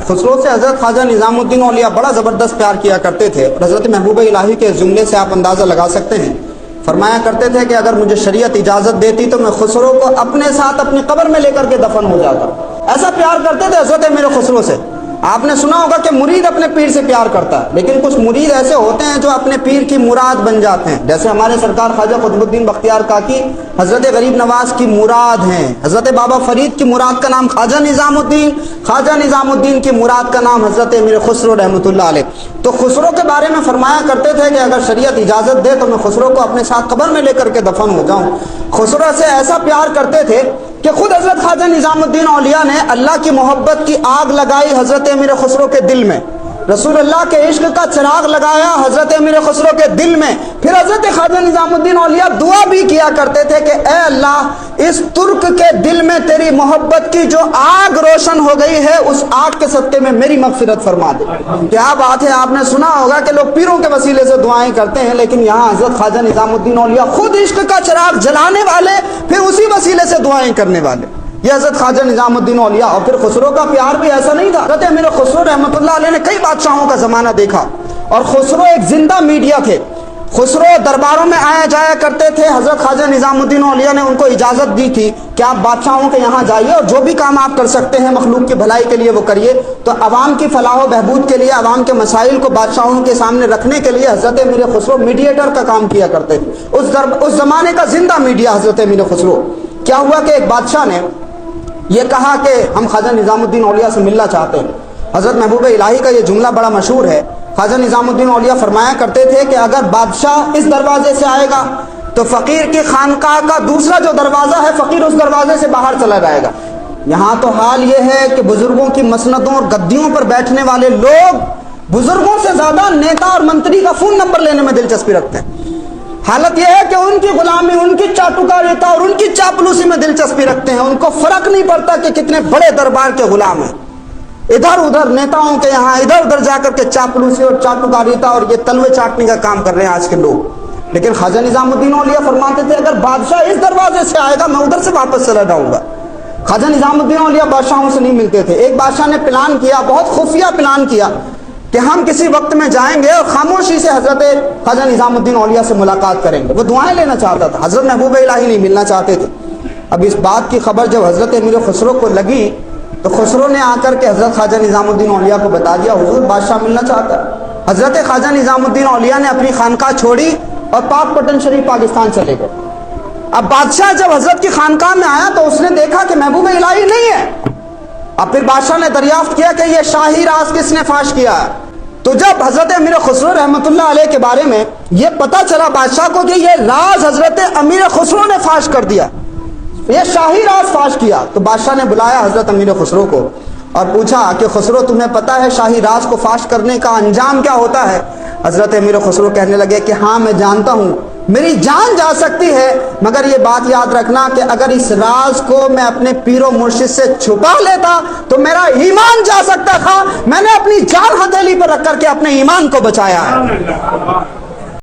खुसरो से हज़रत ख्वाजा निज़ामुद्दीन औलिया बड़ा ज़बरदस्त प्यार किया करते थे और हज़रत महबूब इलाही के जुमले से आप अंदाज़ा लगा सकते हैं। फरमाया करते थे कि अगर मुझे शरीयत इजाज़त देती तो मैं खुसरो को अपने साथ अपनी कब्र में लेकर के दफन हो जाता। ऐसा प्यार करते थे हज़रत मेरे खुसरो से। आपने सुना होगा कि मुरीद अपने पीर से प्यार करता है, लेकिन कुछ मुरीद ऐसे होते हैं जो अपने पीर की मुराद बन जाते हैं। जैसे हमारे सरकार ख्वाजा कुतुबुद्दीन बख्तियार काकी हज़रत गरीब नवाज की मुराद हैं। हज़रत बाबा फरीद की मुराद का नाम ख्वाजा निज़ामुद्दीन, ख्वाजा निज़ामुद्दीन की मुराद का नाम हज़रत मीर खुसरो रहमतुल्लाह अलैह। तो खुसरो के बारे में फरमाया करते थे कि अगर शरीयत इजाज़त दे तो मैं खुसरो को अपने साथ कब्र में लेकर के दफन हो जाऊँ। खुसरो से ऐसा प्यार करते थे कि खुद हज़रत ख्वाजा निज़ामुद्दीन औलिया ने अल्लाह की मोहब्बत की आग लगाई हज़रत मीर खुसरो के दिल में। रसूल अल्लाह के इश्क का चिराग लगाया हज़रत मीर खुसरो के दिल में। फिर हज़रत ख्वाजा निज़ामुद्दीन औलिया दुआ भी किया करते थे कि ए अल्लाह, इस तुर्क के दिल में तेरी मोहब्बत की जो आग रोशन हो गई है, उस आग के सदक़े में मेरी मग़फ़िरत फरमा दे। क्या बात है। आपने सुना होगा कि लोग पीरों के वसीले से दुआएं करते हैं, लेकिन यहाँ हज़रत ख्वाजा निज़ामुद्दीन औलिया खुद इश्क का चिराग जलाने वाले, फिर उसी वसीले से दुआएं करने वाले, ये हज़रत ख्वाजा निज़ामुद्दीन औलिया। और फिर खुसरो का प्यार भी ऐसा नहीं था। हज़रत मीर खुसरो रहमतुल्लाह अलैह ने कई बादशाहों का ज़माना देखा और खुसरो एक जिंदा मीडिया थे। खुसरो दरबारों में आया जाया करते थे। हज़रत ख्वाजा निज़ामुद्दीन औलिया ने उनको इजाज़त दी थी कि आप बादशाहों के यहाँ जाइए और जो भी काम आप कर सकते हैं मखलूक की भलाई के लिए वो करिए। तो अवाम की फलाह व बहबूद के लिए, अवाम के मसाइल को बादशाहों के सामने रखने के लिए हज़रत मीर खुसरो मीडिएटर का काम किया करते थे। उस ज़माने का जिंदा मीडिया हज़रत मीर खुसरो। क्या हुआ कि एक बादशाह ने ये कहा कि हम ख्वाजा निज़ामुद्दीन औलिया से मिलना चाहते हैं। हज़रत महबूब इलाही का ये जुमला बड़ा मशहूर है। ख्वाजा निज़ामुद्दीन औलिया फरमाया करते थे कि अगर बादशाह इस दरवाजे से आएगा तो फ़कीर की खानकाह का दूसरा जो दरवाज़ा है, फ़कीर उस दरवाजे से बाहर चला जाएगा। यहाँ तो हाल ये है कि बुज़ुर्गों की मसनदों और गद्दियों पर बैठने वाले लोग बुज़ुर्गों से ज़्यादा नेता और मंत्री का फ़ोन नंबर लेने में दिलचस्पी रखते हैं। हालत यह है कि उनकी गुलामी, उनकी चाटुकारिता और उनकी चापलूसी में दिलचस्पी रखते हैं। उनको फर्क नहीं पड़ता कि कितने बड़े दरबार के गुलाम हैं। इधर उधर नेताओं के यहाँ इधर उधर जाकर के चापलूसी और चाटुकारिता और ये तलवे चाटने का काम कर रहे हैं आज के लोग। लेकिन ख्वाजा निज़ामुद्दीन औलिया फरमाते थे अगर बादशाह इस दरवाजे से आएगा मैं उधर से वापस चला जाऊंगा। ख्वाजा निज़ामुद्दीन औलिया बादशाहों से नहीं मिलते थे। एक बादशाह ने प्लान किया, बहुत खुफिया प्लान किया कि हम किसी वक्त में जाएंगे और खामोशी से हज़रत ख्वाजा निज़ामुद्दीन औलिया से मुलाकात करेंगे। वो दुआएं लेना चाहता था। हज़रत महबूब इलाही नहीं मिलना चाहते थे। अब इस बात की खबर जब हज़रत मीर खुसरो को लगी तो खुसरो ने आकर के हज़रत ख्वाजा निज़ामुद्दीन औलिया को बता दिया, हुज़ूर बादशाह मिलना चाहता है। हज़रत ख्वाजा निज़ामुद्दीन औलिया ने अपनी खानकाह छोड़ी और पाक पटन शरीफ पाकिस्तान चले गए। अब बादशाह जब हज़रत की खानकाह में आया तो उसने देखा कि महबूब इलाही नहीं है। अब फिर बादशाह ने दरियाफ्त किया कि यह शाही राज किसने फाश किया है। तो जब हज़रत मीर खुसरो रहमतुल्लाह अलैह के बारे में यह पता चला बादशाह को कि यह राज हज़रत अमीर खुसरो ने फाश कर दिया, ये शाही राज फाश किया, तो बादशाह ने बुलाया हज़रत अमीर खुसरो को और पूछा कि खुसरो तुम्हें पता है शाही राज को फाश करने का अंजाम क्या होता है। हज़रत अमीर खुसरो कहने लगे कि हाँ मैं जानता हूँ, मेरी जान जा सकती है, मगर ये बात याद रखना कि अगर इस राज को मैं अपने पीरो मुर्शिद से छुपा लेता तो मेरा ईमान जा सकता था। मैंने अपनी जान हथेली पर रख करके अपने ईमान को बचाया है।